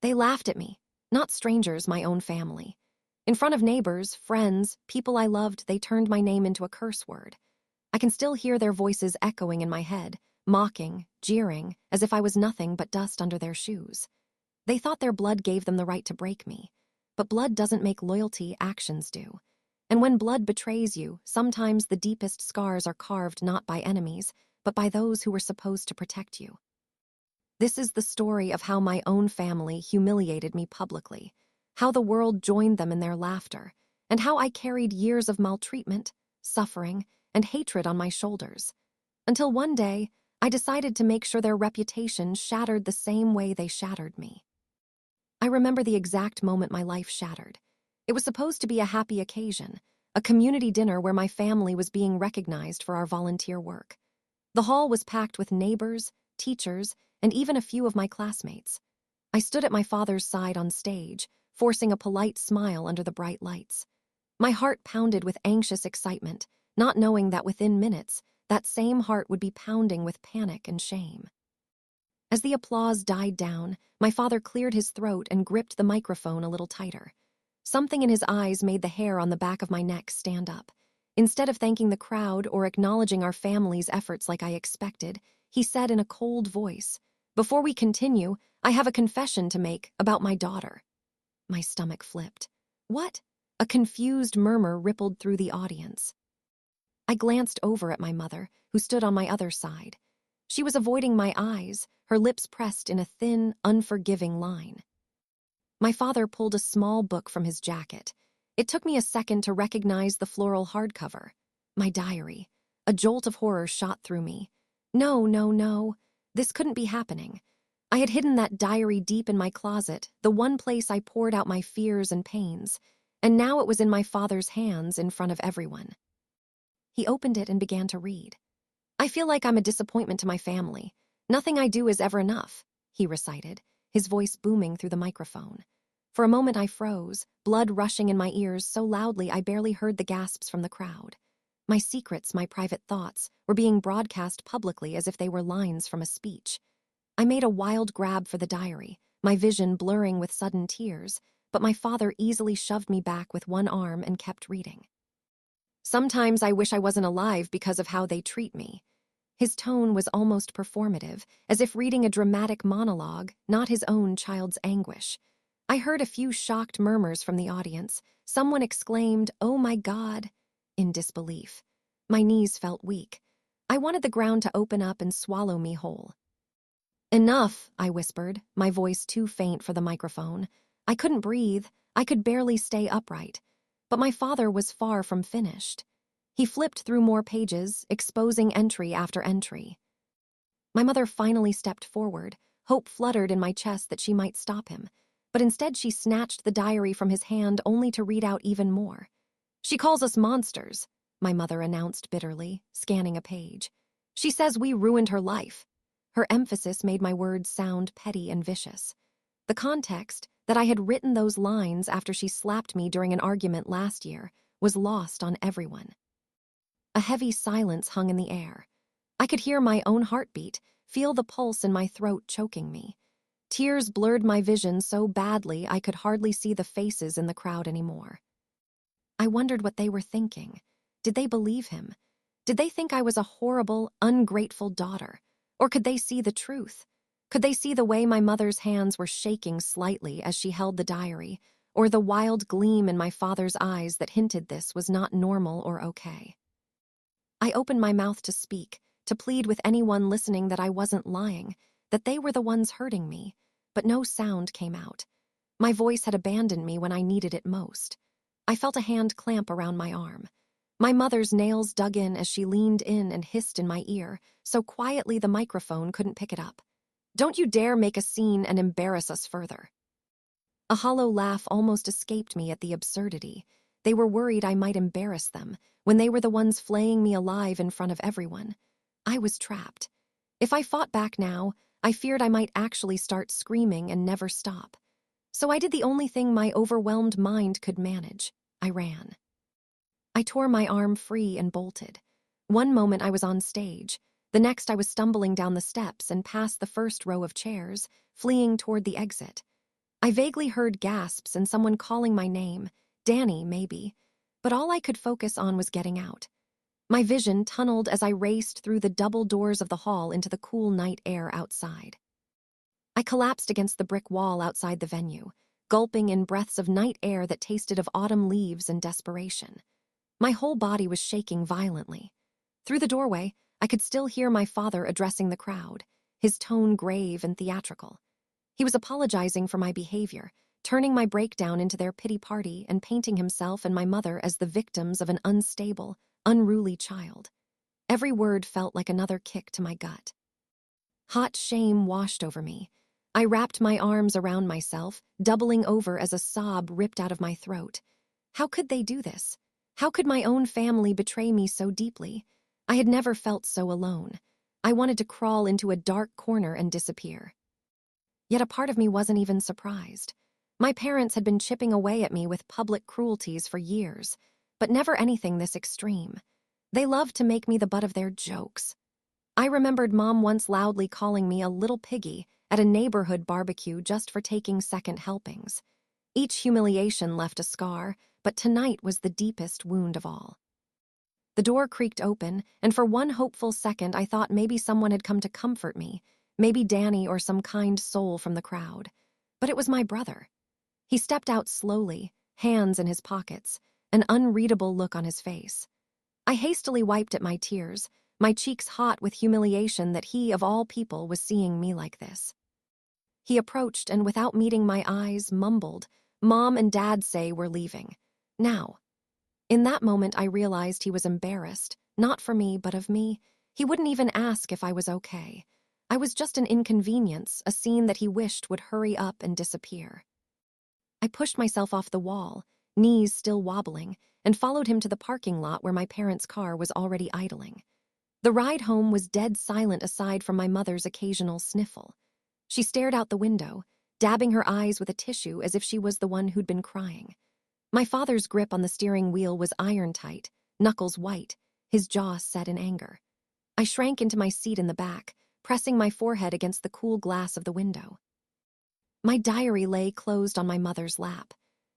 They laughed at me, not strangers, my own family. In front of neighbors, friends, people I loved, they turned my name into a curse word. I can still hear their voices echoing in my head, mocking, jeering, as if I was nothing but dust under their shoes. They thought their blood gave them the right to break me. But blood doesn't make loyalty, actions do. And when blood betrays you, sometimes the deepest scars are carved not by enemies, but by those who were supposed to protect you. This is the story of how my own family humiliated me publicly, how the world joined them in their laughter, and how I carried years of maltreatment, suffering, and hatred on my shoulders. Until one day, I decided to make sure their reputation shattered the same way they shattered me. I remember the exact moment my life shattered. It was supposed to be a happy occasion, a community dinner where my family was being recognized for our volunteer work. The hall was packed with neighbors, teachers, and even a few of my classmates. I stood at my father's side on stage, forcing a polite smile under the bright lights. My heart pounded with anxious excitement, not knowing that within minutes, that same heart would be pounding with panic and shame. As the applause died down, my father cleared his throat and gripped the microphone a little tighter. Something in his eyes made the hair on the back of my neck stand up. Instead of thanking the crowd or acknowledging our family's efforts like I expected, he said in a cold voice, "Before we continue, I have a confession to make about my daughter." My stomach flipped. What? A confused murmur rippled through the audience. I glanced over at my mother, who stood on my other side. She was avoiding my eyes, her lips pressed in a thin, unforgiving line. My father pulled a small book from his jacket. It took me a second to recognize the floral hardcover. My diary. A jolt of horror shot through me. No, no, no. This couldn't be happening. I had hidden that diary deep in my closet, the one place I poured out my fears and pains, and now it was in my father's hands in front of everyone. He opened it and began to read. "I feel like I'm a disappointment to my family. Nothing I do is ever enough," he recited, his voice booming through the microphone. For a moment I froze, blood rushing in my ears so loudly I barely heard the gasps from the crowd. My secrets, my private thoughts, were being broadcast publicly as if they were lines from a speech. I made a wild grab for the diary, my vision blurring with sudden tears, but my father easily shoved me back with one arm and kept reading. "Sometimes I wish I wasn't alive because of how they treat me." His tone was almost performative, as if reading a dramatic monologue, not his own child's anguish. I heard a few shocked murmurs from the audience. Someone exclaimed, "Oh my God," in disbelief. My knees felt weak. I wanted the ground to open up and swallow me whole. "Enough," I whispered, my voice too faint for the microphone. I couldn't breathe. I could barely stay upright. But my father was far from finished. He flipped through more pages, exposing entry after entry. My mother finally stepped forward. Hope fluttered in my chest that she might stop him, but instead she snatched the diary from his hand only to read out even more. "She calls us monsters," my mother announced bitterly, scanning a page. "She says we ruined her life." Her emphasis made my words sound petty and vicious. The context, that I had written those lines after she slapped me during an argument last year, was lost on everyone. A heavy silence hung in the air. I could hear my own heartbeat, feel the pulse in my throat choking me. Tears blurred my vision so badly I could hardly see the faces in the crowd anymore. I wondered what they were thinking. Did they believe him? Did they think I was a horrible, ungrateful daughter? Or could they see the truth? Could they see the way my mother's hands were shaking slightly as she held the diary, or the wild gleam in my father's eyes that hinted this was not normal or okay? I opened my mouth to speak, to plead with anyone listening that I wasn't lying, that they were the ones hurting me, but no sound came out. My voice had abandoned me when I needed it most. I felt a hand clamp around my arm. My mother's nails dug in as she leaned in and hissed in my ear, so quietly the microphone couldn't pick it up. "Don't you dare make a scene and embarrass us further." A hollow laugh almost escaped me at the absurdity. They were worried I might embarrass them, when they were the ones flaying me alive in front of everyone. I was trapped. If I fought back now, I feared I might actually start screaming and never stop. So I did the only thing my overwhelmed mind could manage. I ran. I tore my arm free and bolted. One moment I was on stage. The next I was stumbling down the steps and past the first row of chairs, fleeing toward the exit. I vaguely heard gasps and someone calling my name, Danny, maybe, but all I could focus on was getting out. My vision tunneled as I raced through the double doors of the hall into the cool night air outside. I collapsed against the brick wall outside the venue, gulping in breaths of night air that tasted of autumn leaves and desperation. My whole body was shaking violently. Through the doorway, I could still hear my father addressing the crowd, his tone grave and theatrical. He was apologizing for my behavior, turning my breakdown into their pity party and painting himself and my mother as the victims of an unstable, unruly child. Every word felt like another kick to my gut. Hot shame washed over me. I wrapped my arms around myself, doubling over as a sob ripped out of my throat. How could they do this? How could my own family betray me so deeply? I had never felt so alone. I wanted to crawl into a dark corner and disappear. Yet a part of me wasn't even surprised. My parents had been chipping away at me with public cruelties for years, but never anything this extreme. They loved to make me the butt of their jokes. I remembered Mom once loudly calling me a little piggy at a neighborhood barbecue just for taking second helpings. Each humiliation left a scar, but tonight was the deepest wound of all. The door creaked open, and for one hopeful second I thought maybe someone had come to comfort me, maybe Danny or some kind soul from the crowd. But it was my brother. He stepped out slowly, hands in his pockets, an unreadable look on his face. I hastily wiped at my tears, my cheeks hot with humiliation that he, of all people, was seeing me like this. He approached and, without meeting my eyes, mumbled, "Mom and Dad say we're leaving. Now." In that moment, I realized he was embarrassed, not for me, but of me. He wouldn't even ask if I was okay. I was just an inconvenience, a scene that he wished would hurry up and disappear. I pushed myself off the wall, knees still wobbling, and followed him to the parking lot where my parents' car was already idling. The ride home was dead silent aside from my mother's occasional sniffle. She stared out the window, dabbing her eyes with a tissue as if she was the one who'd been crying. My father's grip on the steering wheel was iron-tight, knuckles white, his jaw set in anger. I shrank into my seat in the back, pressing my forehead against the cool glass of the window. My diary lay closed on my mother's lap.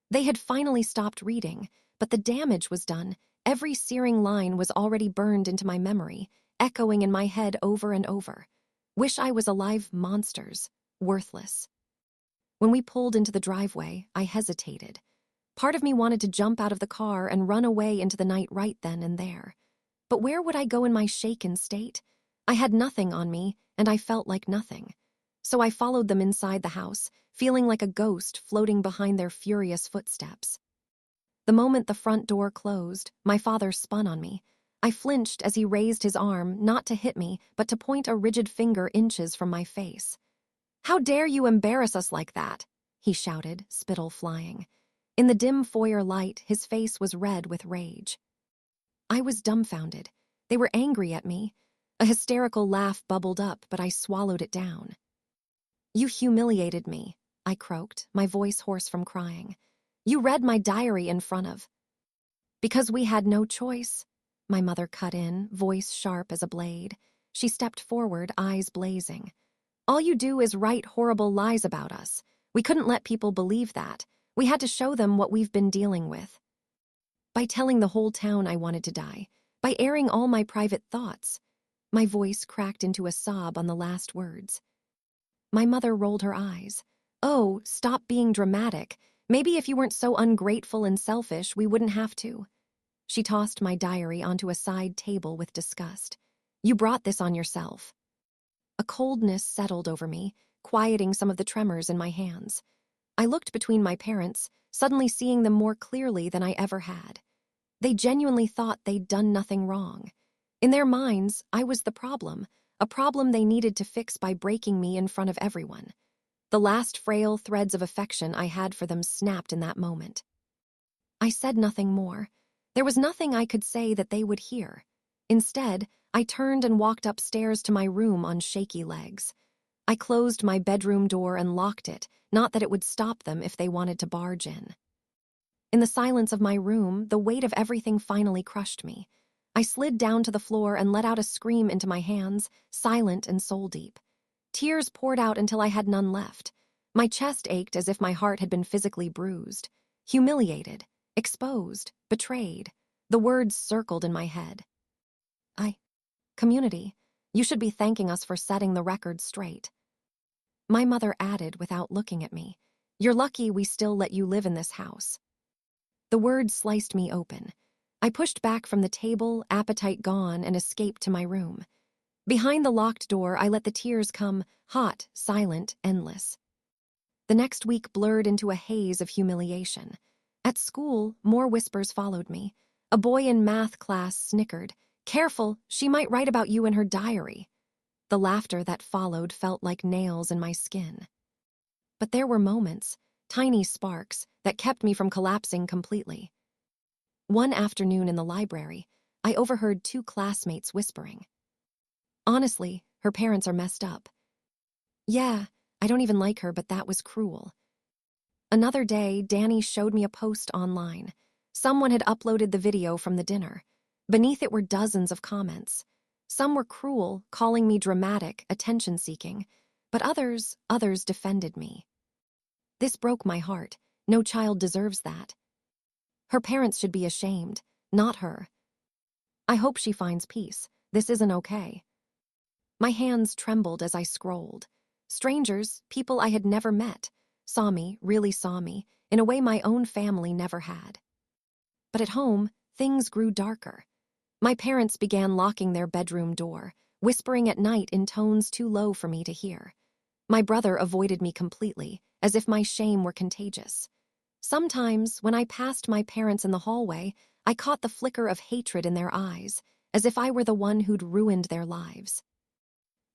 They had finally stopped reading, but the damage was done. Every searing line was already burned into my memory, echoing in my head over and over. Wish I was alive, monsters. Worthless. When we pulled into the driveway, I hesitated. Part of me wanted to jump out of the car and run away into the night right then and there. But where would I go in my shaken state? I had nothing on me, and I felt like nothing. So I followed them inside the house, feeling like a ghost floating behind their furious footsteps. The moment the front door closed, my father spun on me. I flinched as he raised his arm, not to hit me, but to point a rigid finger inches from my face. "How dare you embarrass us like that?" he shouted, spittle flying. In the dim foyer light, his face was red with rage. I was dumbfounded. They were angry at me. A hysterical laugh bubbled up, but I swallowed it down. "You humiliated me," I croaked, my voice hoarse from crying. "You read my diary in front of—" "Because we had no choice," my mother cut in, voice sharp as a blade. She stepped forward, eyes blazing. "All you do is write horrible lies about us. We couldn't let people believe that. We had to show them what we've been dealing with. By telling the whole town I wanted to die. By airing all my private thoughts." My voice cracked into a sob on the last words. My mother rolled her eyes. "Oh, stop being dramatic. Maybe if you weren't so ungrateful and selfish, we wouldn't have to." She tossed my diary onto a side table with disgust. "You brought this on yourself." A coldness settled over me, quieting some of the tremors in my hands. I looked between my parents, suddenly seeing them more clearly than I ever had. They genuinely thought they'd done nothing wrong. In their minds, I was the problem, a problem they needed to fix by breaking me in front of everyone. The last frail threads of affection I had for them snapped in that moment. I said nothing more. There was nothing I could say that they would hear. Instead, I turned and walked upstairs to my room on shaky legs. I closed my bedroom door and locked it, not that it would stop them if they wanted to barge in. In the silence of my room, the weight of everything finally crushed me. I slid down to the floor and let out a scream into my hands, silent and soul-deep. Tears poured out until I had none left. My chest ached as if my heart had been physically bruised. Humiliated, exposed, betrayed. The words circled in my head. I, community, you should be thanking us for setting the record straight. My mother added without looking at me, you're lucky we still let you live in this house. The words sliced me open. I pushed back from the table, appetite gone, and escaped to my room. Behind the locked door, I let the tears come, hot, silent, endless. The next week blurred into a haze of humiliation. At school, more whispers followed me. A boy in math class snickered, "Careful, she might write about you in her diary." The laughter that followed felt like nails in my skin. But there were moments, tiny sparks, that kept me from collapsing completely. One afternoon in the library, I overheard two classmates whispering. Honestly, her parents are messed up. Yeah, I don't even like her, but that was cruel. Another day, Danny showed me a post online. Someone had uploaded the video from the dinner. Beneath it were dozens of comments. Some were cruel, calling me dramatic, attention-seeking, but others defended me. This broke my heart. No child deserves that. Her parents should be ashamed, not her. I hope she finds peace. This isn't okay. My hands trembled as I scrolled. Strangers, people I had never met, saw me, really saw me, in a way my own family never had. But at home, things grew darker. My parents began locking their bedroom door, whispering at night in tones too low for me to hear. My brother avoided me completely, as if my shame were contagious. Sometimes, when I passed my parents in the hallway, I caught the flicker of hatred in their eyes, as if I were the one who'd ruined their lives.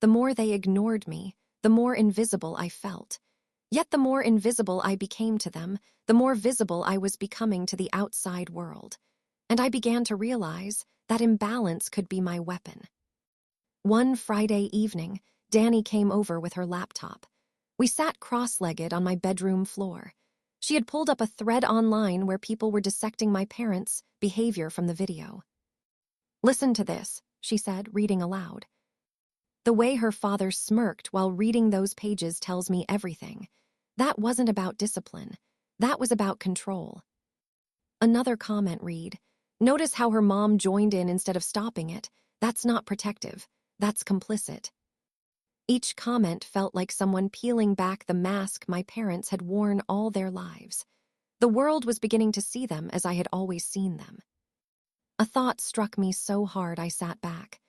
The more they ignored me, the more invisible I felt. Yet the more invisible I became to them, the more visible I was becoming to the outside world. And I began to realize that imbalance could be my weapon. One Friday evening, Danny came over with her laptop. We sat cross-legged on my bedroom floor. She had pulled up a thread online where people were dissecting my parents' behavior from the video. "Listen to this," she said, reading aloud. The way her father smirked while reading those pages tells me everything. That wasn't about discipline. That was about control. Another comment read, "Notice how her mom joined in instead of stopping it. That's not protective. That's complicit." Each comment felt like someone peeling back the mask my parents had worn all their lives. The world was beginning to see them as I had always seen them. A thought struck me so hard I sat back.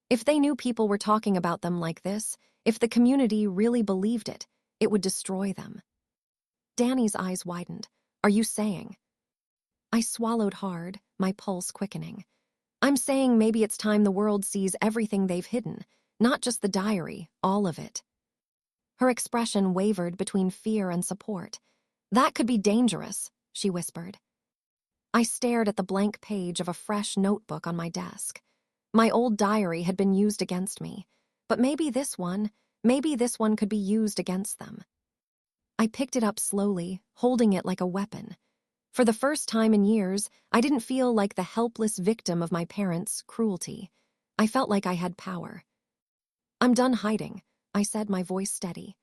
If they knew people were talking about them like this, if the community really believed it, it would destroy them. Danny's eyes widened. "Are you saying?" I swallowed hard, my pulse quickening. "I'm saying maybe it's time the world sees everything they've hidden, not just the diary, all of it." Her expression wavered between fear and support. "That could be dangerous," she whispered. I stared at the blank page of a fresh notebook on my desk. My old diary had been used against me, but maybe this one could be used against them. I picked it up slowly, holding it like a weapon. For the first time in years, I didn't feel like the helpless victim of my parents' cruelty. I felt like I had power. "I'm done hiding," I said, my voice steady.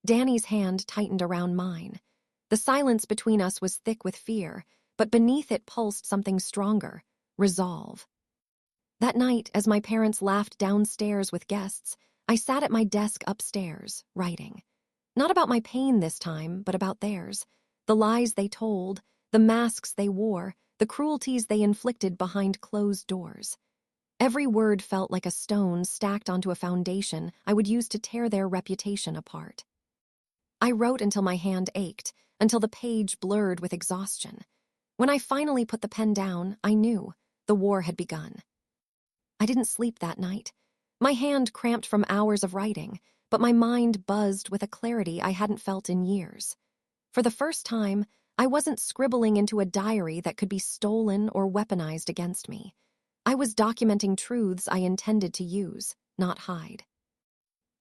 Danny's hand tightened around mine. The silence between us was thick with fear, but beneath it pulsed something stronger, resolve. That night, as my parents laughed downstairs with guests, I sat at my desk upstairs, writing. Not about my pain this time, but about theirs. The lies they told, the masks they wore, the cruelties they inflicted behind closed doors. Every word felt like a stone stacked onto a foundation I would use to tear their reputation apart. I wrote until my hand ached, until the page blurred with exhaustion. When I finally put the pen down, I knew the war had begun. I didn't sleep that night. My hand cramped from hours of writing, but my mind buzzed with a clarity I hadn't felt in years. For the first time, I wasn't scribbling into a diary that could be stolen or weaponized against me. I was documenting truths I intended to use, not hide.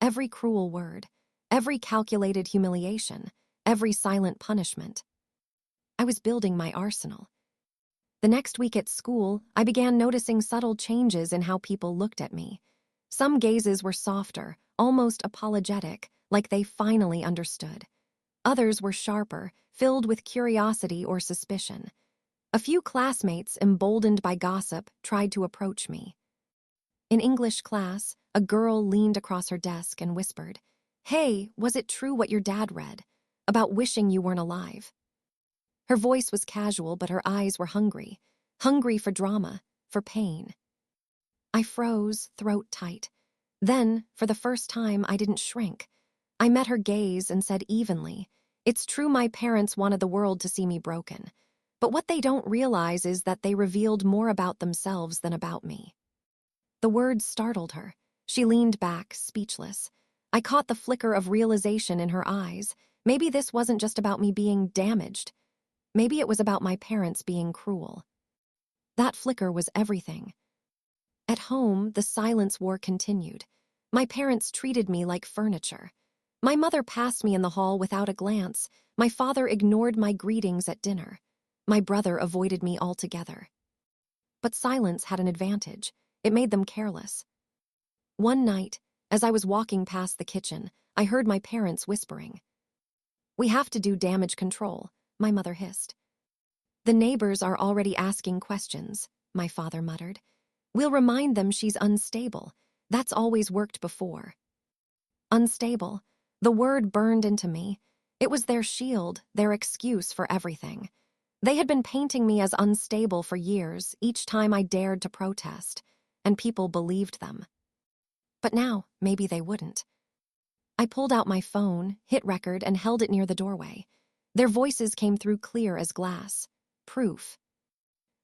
Every cruel word, every calculated humiliation, every silent punishment. I was building my arsenal. The next week at school, I began noticing subtle changes in how people looked at me. Some gazes were softer, almost apologetic, like they finally understood. Others were sharper, filled with curiosity or suspicion. A few classmates, emboldened by gossip, tried to approach me. In English class, a girl leaned across her desk and whispered, "Hey, was it true what your dad read? About wishing you weren't alive?" Her voice was casual, but her eyes were hungry. Hungry for drama, for pain. I froze, throat tight. Then, for the first time, I didn't shrink. I met her gaze and said evenly, "It's true my parents wanted the world to see me broken. But what they don't realize is that they revealed more about themselves than about me." The words startled her. She leaned back, speechless. I caught the flicker of realization in her eyes. Maybe this wasn't just about me being damaged. Maybe it was about my parents being cruel. That flicker was everything. At home, the silence war continued. My parents treated me like furniture. My mother passed me in the hall without a glance. My father ignored my greetings at dinner. My brother avoided me altogether. But silence had an advantage. It made them careless. One night, as I was walking past the kitchen, I heard my parents whispering. "We have to do damage control," my mother hissed. "The neighbors are already asking questions," my father muttered. "We'll remind them she's unstable. That's always worked before." Unstable. The word burned into me. It was their shield, their excuse for everything. They had been painting me as unstable for years, each time I dared to protest, and people believed them. But now, maybe they wouldn't. I pulled out my phone, hit record, and held it near the doorway. Their voices came through clear as glass. Proof.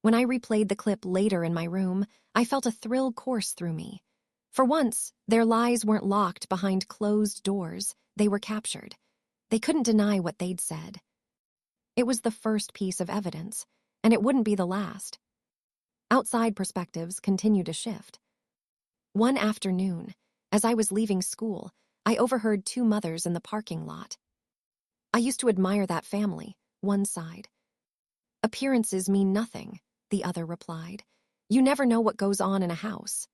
When I replayed the clip later in my room, I felt a thrill course through me. For once, their lies weren't locked behind closed doors, they were captured. They couldn't deny what they'd said. It was the first piece of evidence, and it wouldn't be the last. Outside perspectives continued to shift. One afternoon, as I was leaving school, I overheard two mothers in the parking lot. "I used to admire that family," one sighed. "Appearances mean nothing," the other replied. "You never know what goes on in a house."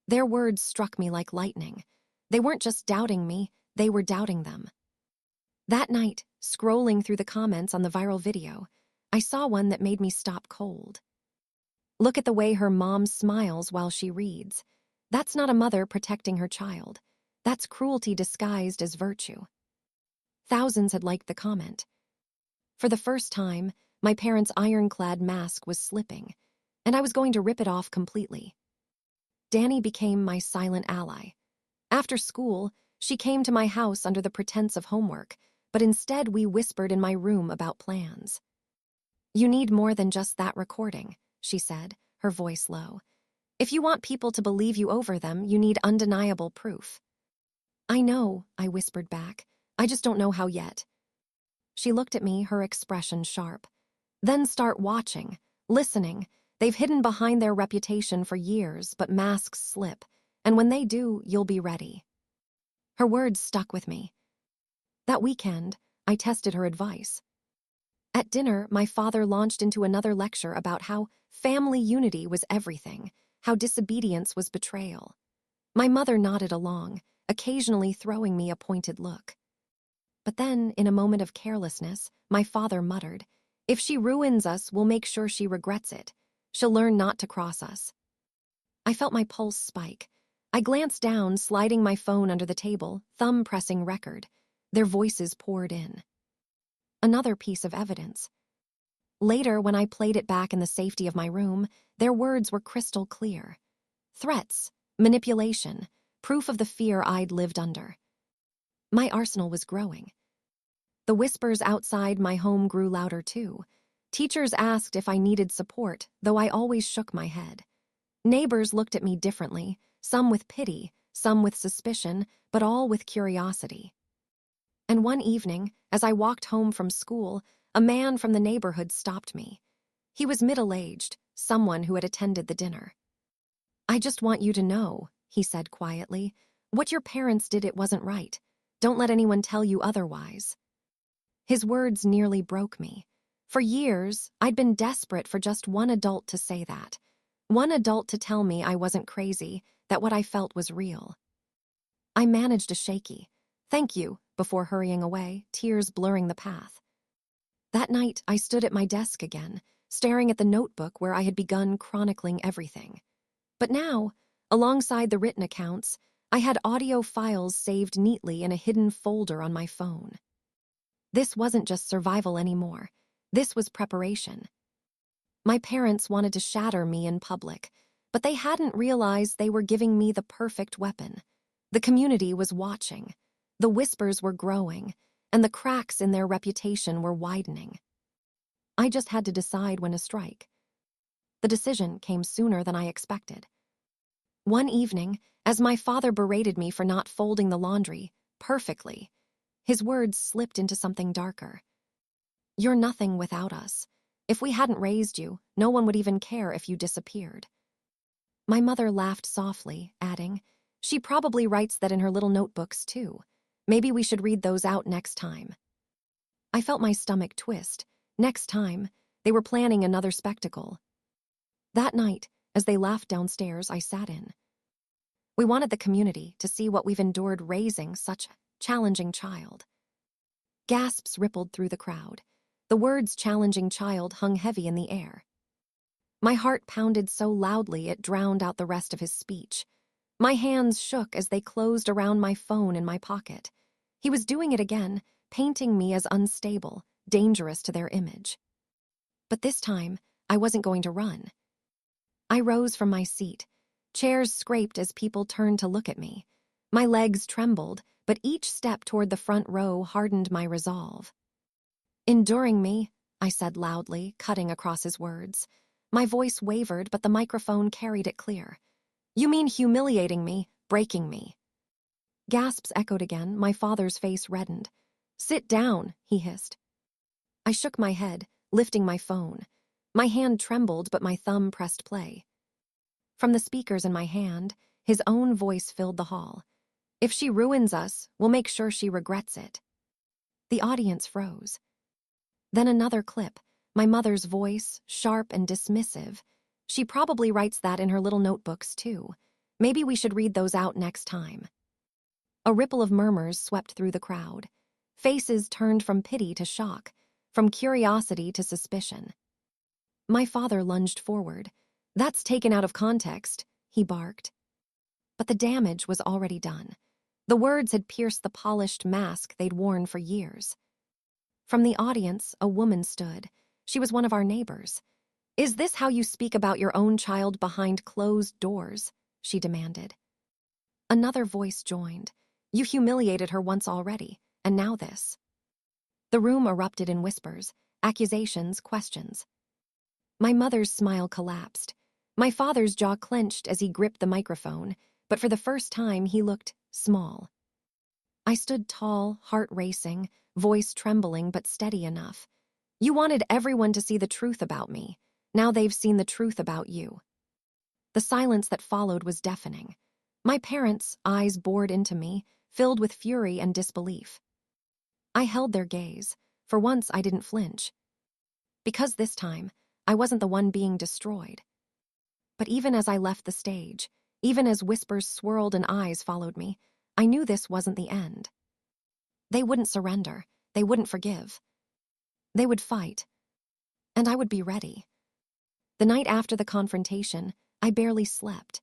Their words struck me like lightning. They weren't just doubting me, they were doubting them. That night, scrolling through the comments on the viral video, I saw one that made me stop cold. "Look at the way her mom smiles while she reads. That's not a mother protecting her child. That's cruelty disguised as virtue." Thousands had liked the comment. For the first time, my parents' ironclad mask was slipping, and I was going to rip it off completely. Danny became my silent ally. After school, she came to my house under the pretense of homework, but instead we whispered in my room about plans. "You need more than just that recording," she said, her voice low. "If you want people to believe you over them, you need undeniable proof." "I know," I whispered back. "I just don't know how yet." She looked at me, her expression sharp. "Then start watching, listening. They've hidden behind their reputation for years, but masks slip, and when they do, you'll be ready." Her words stuck with me. That weekend, I tested her advice. At dinner, my father launched into another lecture about how family unity was everything, how disobedience was betrayal. My mother nodded along, occasionally throwing me a pointed look. But then, in a moment of carelessness, my father muttered, "If she ruins us, we'll make sure she regrets it. She'll learn not to cross us." I felt my pulse spike. I glanced down, sliding my phone under the table, thumb pressing record. Their voices poured in. Another piece of evidence. Later, when I played it back in the safety of my room, their words were crystal clear. Threats, manipulation, proof of the fear I'd lived under. My arsenal was growing. The whispers outside my home grew louder too. Teachers asked if I needed support, though I always shook my head. Neighbors looked at me differently, some with pity, some with suspicion, but all with curiosity. And one evening, as I walked home from school, a man from the neighborhood stopped me. He was middle-aged, someone who had attended the dinner. "I just want you to know," he said quietly, "what your parents did, it wasn't right. Don't let anyone tell you otherwise." His words nearly broke me. For years, I'd been desperate for just one adult to say that. One adult to tell me I wasn't crazy, that what I felt was real. I managed a shaky, "Thank you," before hurrying away, tears blurring the path. That night, I stood at my desk again, staring at the notebook where I had begun chronicling everything. But now, alongside the written accounts, I had audio files saved neatly in a hidden folder on my phone. This wasn't just survival anymore. This was preparation. My parents wanted to shatter me in public, but they hadn't realized they were giving me the perfect weapon. The community was watching. The whispers were growing, and the cracks in their reputation were widening. I just had to decide when to strike. The decision came sooner than I expected. One evening, as my father berated me for not folding the laundry perfectly, his words slipped into something darker. "You're nothing without us. If we hadn't raised you, no one would even care if you disappeared." My mother laughed softly, adding, "She probably writes that in her little notebooks, too. Maybe we should read those out next time." I felt my stomach twist. Next time, they were planning another spectacle. That night, as they laughed downstairs, I sat in. We wanted the community to see what we've endured raising such a challenging child. Gasps rippled through the crowd. The words "challenging child" hung heavy in the air. My heart pounded so loudly it drowned out the rest of his speech. My hands shook as they closed around my phone in my pocket. He was doing it again, painting me as unstable, dangerous to their image. But this time, I wasn't going to run. I rose from my seat. Chairs scraped as people turned to look at me. My legs trembled, but each step toward the front row hardened my resolve. "Enduring me," I said loudly, cutting across his words. My voice wavered, but the microphone carried it clear. "You mean humiliating me, breaking me." Gasps echoed again, my father's face reddened. "Sit down," he hissed. I shook my head, lifting my phone. My hand trembled, but my thumb pressed play. From the speakers in my hand, his own voice filled the hall. "If she ruins us, we'll make sure she regrets it." The audience froze. Then another clip, my mother's voice, sharp and dismissive. "She probably writes that in her little notebooks, too. Maybe we should read those out next time." A ripple of murmurs swept through the crowd. Faces turned from pity to shock, from curiosity to suspicion. My father lunged forward. "That's taken out of context," he barked. But the damage was already done. The words had pierced the polished mask they'd worn for years. From the audience, a woman stood. She was one of our neighbors. "Is this how you speak about your own child behind closed doors?" she demanded. Another voice joined. "You humiliated her once already, and now this." The room erupted in whispers, accusations, questions. My mother's smile collapsed. My father's jaw clenched as he gripped the microphone, but for the first time he looked small. I stood tall, heart racing, voice trembling but steady enough. "You wanted everyone to see the truth about me. Now they've seen the truth about you." The silence that followed was deafening. My parents' eyes bored into me, filled with fury and disbelief. I held their gaze. For once, I didn't flinch. Because this time, I wasn't the one being destroyed. But even as I left the stage, even as whispers swirled and eyes followed me, I knew this wasn't the end. They wouldn't surrender. They wouldn't forgive. They would fight. And I would be ready. The night after the confrontation, I barely slept.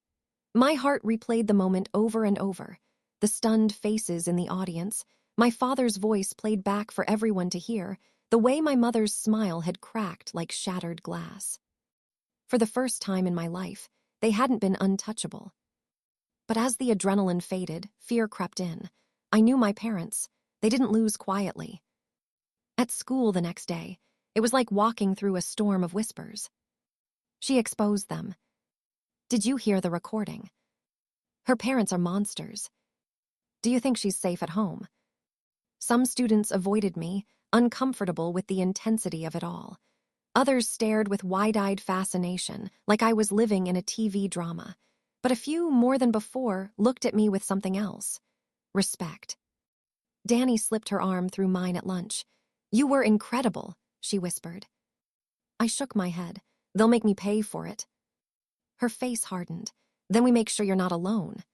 My heart replayed the moment over and over. The stunned faces in the audience, my father's voice played back for everyone to hear, the way my mother's smile had cracked like shattered glass. For the first time in my life, they hadn't been untouchable. But as the adrenaline faded, fear crept in. I knew my parents. They didn't lose quietly. At school the next day, it was like walking through a storm of whispers. "She exposed them. Did you hear the recording? Her parents are monsters. Do you think she's safe at home?" Some students avoided me, uncomfortable with the intensity of it all. Others stared with wide-eyed fascination, like I was living in a TV drama. But a few, more than before, looked at me with something else. Respect. Danny slipped her arm through mine at lunch. "You were incredible," she whispered. I shook my head. "They'll make me pay for it." Her face hardened. "Then we make sure you're not alone."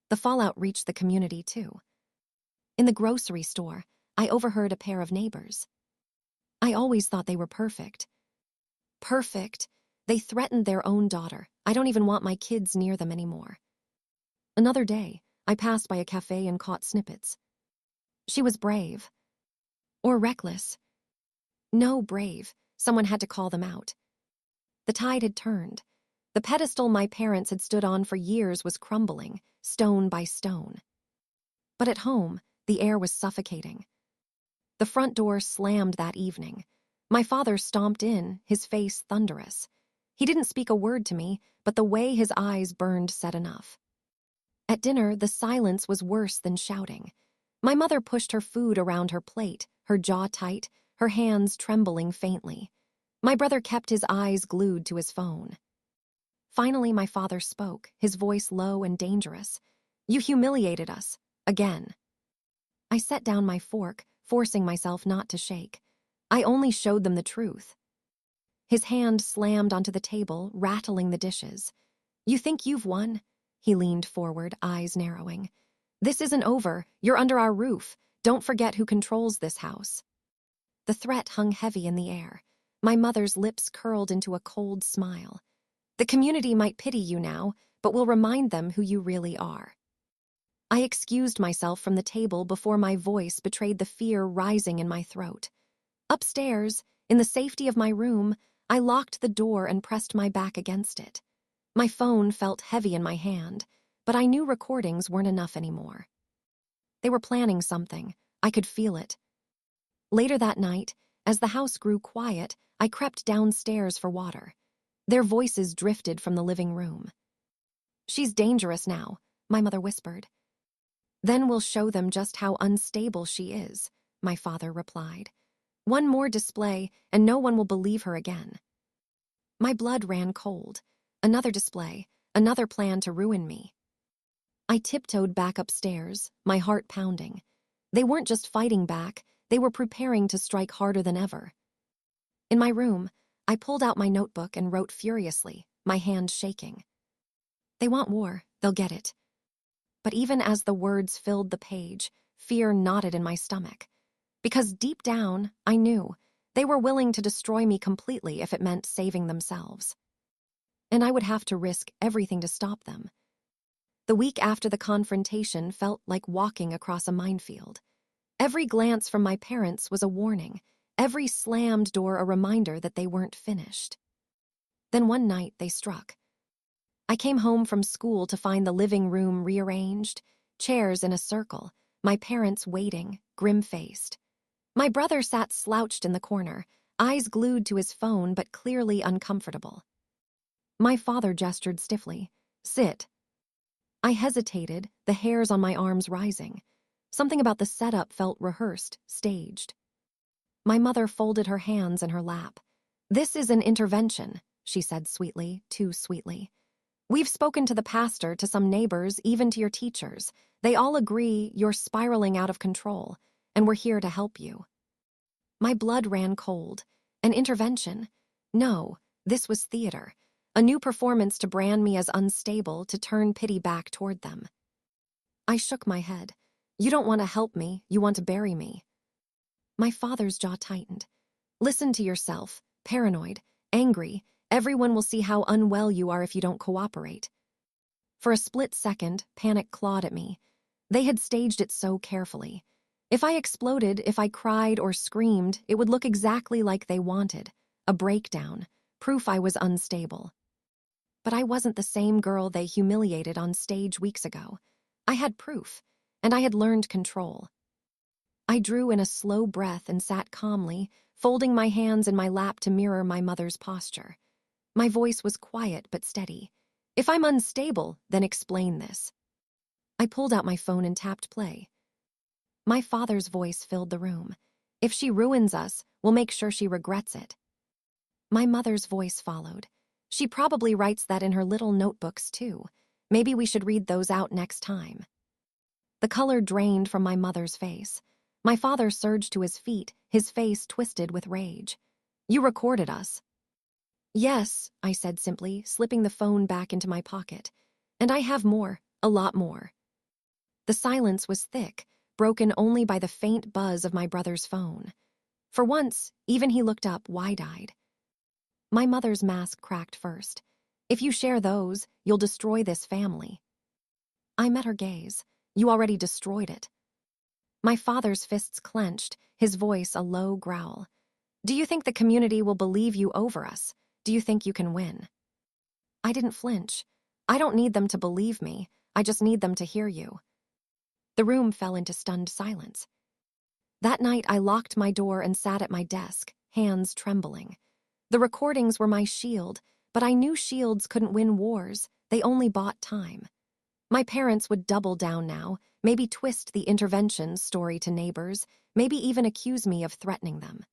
The fallout reached the community, too. In the grocery store, I overheard a pair of neighbors. I always thought they were perfect. Perfect. They threatened their own daughter. I don't even want my kids near them anymore. Another day, I passed by a cafe and caught snippets. She was brave. Or reckless. No, brave. Someone had to call them out. The tide had turned. The pedestal my parents had stood on for years was crumbling, stone by stone. But at home, the air was suffocating. The front door slammed that evening. My father stomped in, his face thunderous. He didn't speak a word to me, but the way his eyes burned said enough. At dinner, the silence was worse than shouting. My mother pushed her food around her plate, her jaw tight, her hands trembling faintly. My brother kept his eyes glued to his phone. Finally, my father spoke, his voice low and dangerous. "You humiliated us. Again." I set down my fork, forcing myself not to shake. I only showed them the truth. His hand slammed onto the table, rattling the dishes. "You think you've won?" He leaned forward, eyes narrowing. "This isn't over. You're under our roof. Don't forget who controls this house." The threat hung heavy in the air. My mother's lips curled into a cold smile. "The community might pity you now, but we'll remind them who you really are." I excused myself from the table before my voice betrayed the fear rising in my throat. Upstairs, in the safety of my room, I locked the door and pressed my back against it. My phone felt heavy in my hand, but I knew recordings weren't enough anymore. They were planning something. I could feel it. Later that night, as the house grew quiet, I crept downstairs for water. Their voices drifted from the living room. "She's dangerous now," my mother whispered. "Then we'll show them just how unstable she is," my father replied. "One more display, and no one will believe her again." My blood ran cold. Another display, another plan to ruin me. I tiptoed back upstairs, my heart pounding. They weren't just fighting back, they were preparing to strike harder than ever. In my room, I pulled out my notebook and wrote furiously, my hand shaking. "They want war, they'll get it." But even as the words filled the page, fear knotted in my stomach. Because deep down, I knew they were willing to destroy me completely if it meant saving themselves. And I would have to risk everything to stop them. The week after the confrontation felt like walking across a minefield. Every glance from my parents was a warning, every slammed door a reminder that they weren't finished. Then one night they struck. I came home from school to find the living room rearranged, chairs in a circle, my parents waiting, grim-faced. My brother sat slouched in the corner, eyes glued to his phone but clearly uncomfortable. My father gestured stiffly. "Sit." I hesitated, the hairs on my arms rising. Something about the setup felt rehearsed, staged. My mother folded her hands in her lap. "This is an intervention," she said sweetly, too sweetly. "We've spoken to the pastor, to some neighbors, even to your teachers. They all agree you're spiraling out of control, and we're here to help you." My blood ran cold. An intervention? No, this was theater. A new performance to brand me as unstable, to turn pity back toward them. I shook my head. "You don't want to help me, you want to bury me." My father's jaw tightened. "Listen to yourself. Paranoid, angry. Everyone will see how unwell you are if you don't cooperate." For a split second, panic clawed at me. They had staged it so carefully. If I exploded, if I cried or screamed, it would look exactly like they wanted. A breakdown, proof I was unstable. But I wasn't the same girl they humiliated on stage weeks ago. I had proof, and I had learned control. I drew in a slow breath and sat calmly, folding my hands in my lap to mirror my mother's posture. My voice was quiet but steady. "If I'm unstable, then explain this." I pulled out my phone and tapped play. My father's voice filled the room. "If she ruins us, we'll make sure she regrets it." My mother's voice followed. "She probably writes that in her little notebooks, too. Maybe we should read those out next time." The color drained from my mother's face. My father surged to his feet, his face twisted with rage. "You recorded us." "Yes," I said simply, slipping the phone back into my pocket. "And I have more, a lot more." The silence was thick, broken only by the faint buzz of my brother's phone. For once, even he looked up wide-eyed. My mother's mask cracked first. "If you share those, you'll destroy this family." I met her gaze. "You already destroyed it." My father's fists clenched, his voice a low growl. "Do you think the community will believe you over us? Do you think you can win?" I didn't flinch. "I don't need them to believe me. I just need them to hear you." The room fell into stunned silence. That night, I locked my door and sat at my desk, hands trembling. The recordings were my shield, but I knew shields couldn't win wars. They only bought time. My parents would double down now, maybe twist the intervention story to neighbors, maybe even accuse me of threatening them.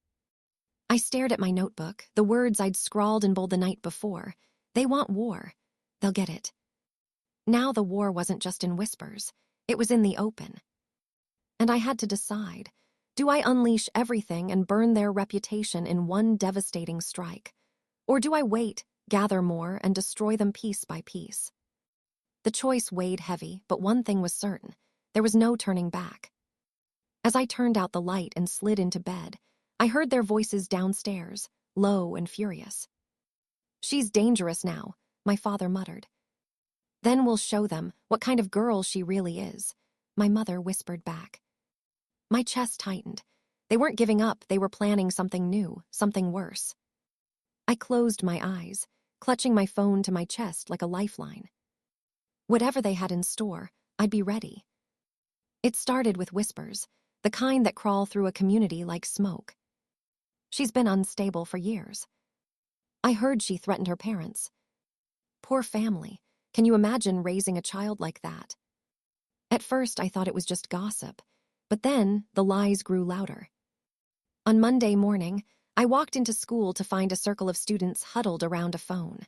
I stared at my notebook, the words I'd scrawled in bold the night before. They want war. They'll get it. Now the war wasn't just in whispers. It was in the open. And I had to decide. Do I unleash everything and burn their reputation in one devastating strike? Or do I wait, gather more, and destroy them piece by piece? The choice weighed heavy, but one thing was certain. There was no turning back. As I turned out the light and slid into bed, I heard their voices downstairs, low and furious. "She's dangerous now," my father muttered. "Then we'll show them what kind of girl she really is," my mother whispered back. My chest tightened. They weren't giving up, they were planning something new, something worse. I closed my eyes, clutching my phone to my chest like a lifeline. Whatever they had in store, I'd be ready. It started with whispers, the kind that crawl through a community like smoke. "She's been unstable for years." I heard she threatened her parents. Poor family. Can you imagine raising a child like that? At first, I thought it was just gossip, but then the lies grew louder. On Monday morning, I walked into school to find a circle of students huddled around a phone.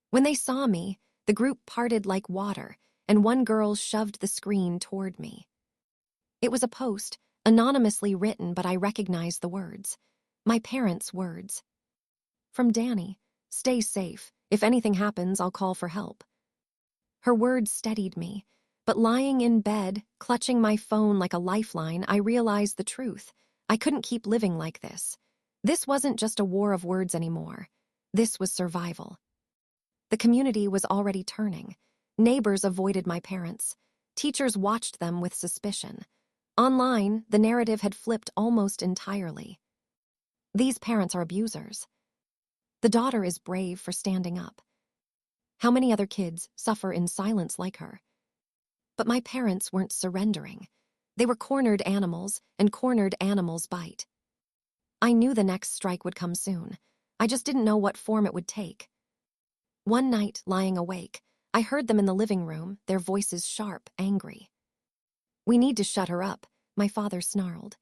When they saw me, the group parted like water, and one girl shoved the screen toward me. It was a post, anonymously written, but I recognized the words. My parents' words. From Danny, "Stay safe. If anything happens, I'll call for help." Her words steadied me, but lying in bed, clutching my phone like a lifeline, I realized the truth. I couldn't keep living like this. This wasn't just a war of words anymore. This was survival. The community was already turning. Neighbors avoided my parents. Teachers watched them with suspicion. Online, the narrative had flipped almost entirely. These parents are abusers. The daughter is brave for standing up. How many other kids suffer in silence like her? But my parents weren't surrendering. They were cornered animals, and cornered animals bite. I knew the next strike would come soon. I just didn't know what form it would take. One night, lying awake, I heard them in the living room, their voices sharp, angry. "We need to shut her up," my father snarled.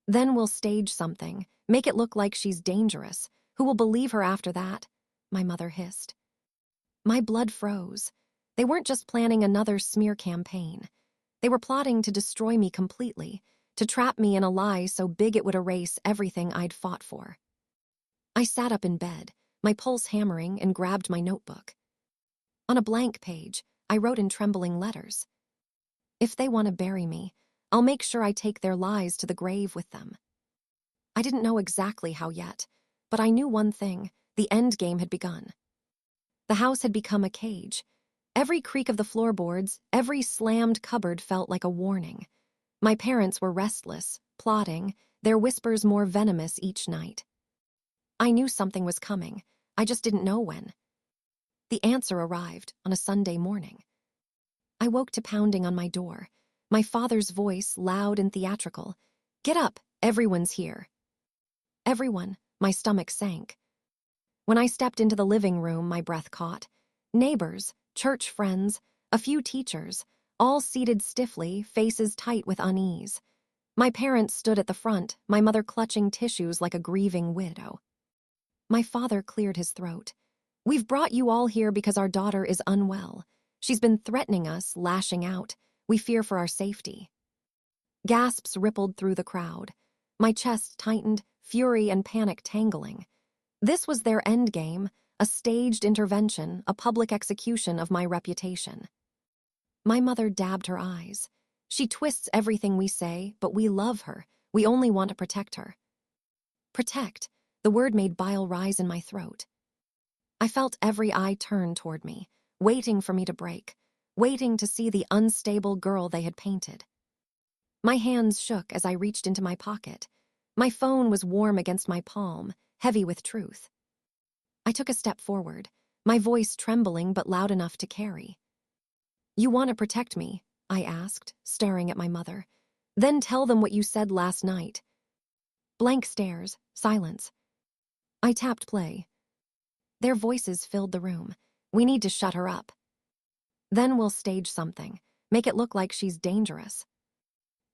"Then we'll stage something, make it look like she's dangerous. Who will believe her after that?" my mother hissed. My blood froze. They weren't just planning another smear campaign. They were plotting to destroy me completely, to trap me in a lie so big it would erase everything I'd fought for. I sat up in bed, my pulse hammering, and grabbed my notebook. On a blank page, I wrote in trembling letters. "If they want to bury me, I'll make sure I take their lies to the grave with them." I didn't know exactly how yet, but I knew one thing: the end game had begun. The house had become a cage. Every creak of the floorboards, every slammed cupboard felt like a warning. My parents were restless, plotting, their whispers more venomous each night. I knew something was coming. I just didn't know when. The answer arrived on a Sunday morning. I woke to pounding on my door, my father's voice loud and theatrical. "Get up, everyone's here." Everyone, my stomach sank. When I stepped into the living room, my breath caught. Neighbors, church friends, a few teachers, all seated stiffly, faces tight with unease. My parents stood at the front, my mother clutching tissues like a grieving widow. My father cleared his throat. "We've brought you all here because our daughter is unwell. She's been threatening us, lashing out. We fear for our safety." Gasps rippled through the crowd. My chest tightened, fury and panic tangling. This was their endgame, a staged intervention, a public execution of my reputation. My mother dabbed her eyes. She twists everything we say, but we love her. We only want to protect her. Protect. The word made bile rise in my throat. I felt every eye turn toward me, waiting for me to break, waiting to see the unstable girl they had painted. My hands shook as I reached into my pocket. My phone was warm against my palm, heavy with truth. I took a step forward, my voice trembling but loud enough to carry. "You want to protect me?" I asked, staring at my mother. "Then tell them what you said last night." Blank stares, silence. I tapped play. Their voices filled the room. "We need to shut her up. Then we'll stage something, make it look like she's dangerous."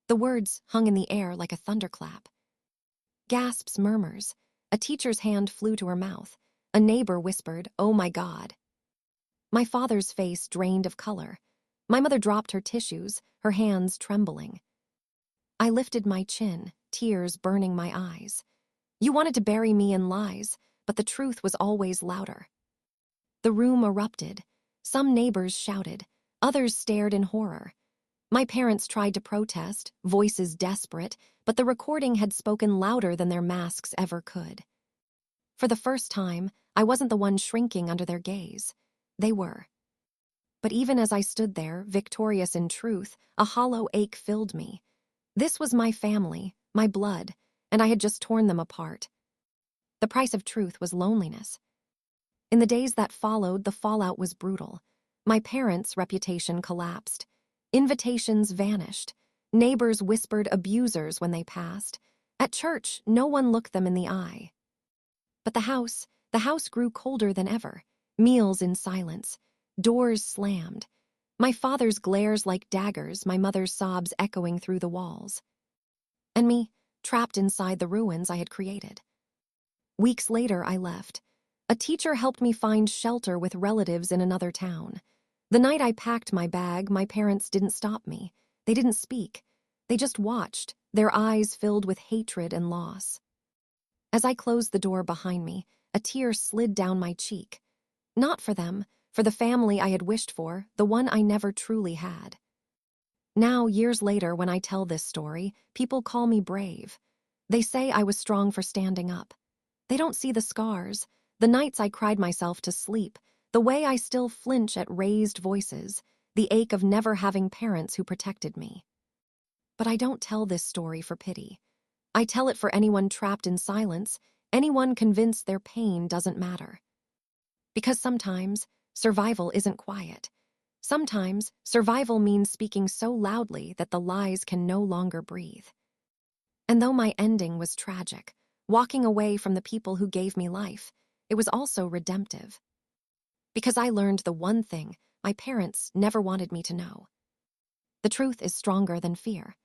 The words hung in the air like a thunderclap. Gasps, murmurs. A teacher's hand flew to her mouth. A neighbor whispered, "Oh my God." My father's face drained of color. My mother dropped her tissues, her hands trembling. I lifted my chin, tears burning my eyes. You wanted to bury me in lies, but the truth was always louder. The room erupted. Some neighbors shouted. Others stared in horror. My parents tried to protest, voices desperate, but the recording had spoken louder than their masks ever could. For the first time, I wasn't the one shrinking under their gaze. They were. But even as I stood there, victorious in truth, a hollow ache filled me. This was my family, my blood, and I had just torn them apart. The price of truth was loneliness. In the days that followed, the fallout was brutal. My parents' reputation collapsed. Invitations vanished. Neighbors whispered abusers when they passed. At church, no one looked them in the eye. But the house grew colder than ever. Meals in silence. Doors slammed. My father's glares like daggers, my mother's sobs echoing through the walls. And me, trapped inside the ruins I had created. Weeks later, I left. A teacher helped me find shelter with relatives in another town. The night I packed my bag, my parents didn't stop me. They didn't speak. They just watched, their eyes filled with hatred and loss. As I closed the door behind me, a tear slid down my cheek. Not for them, for the family I had wished for, the one I never truly had. Now, years later, when I tell this story, people call me brave. They say I was strong for standing up. They don't see the scars, the nights I cried myself to sleep, the way I still flinch at raised voices, the ache of never having parents who protected me. But I don't tell this story for pity. I tell it for anyone trapped in silence, anyone convinced their pain doesn't matter. Because sometimes, survival isn't quiet. Sometimes, survival means speaking so loudly that the lies can no longer breathe. And though my ending was tragic, walking away from the people who gave me life, it was also redemptive. Because I learned the one thing my parents never wanted me to know. The truth is stronger than fear.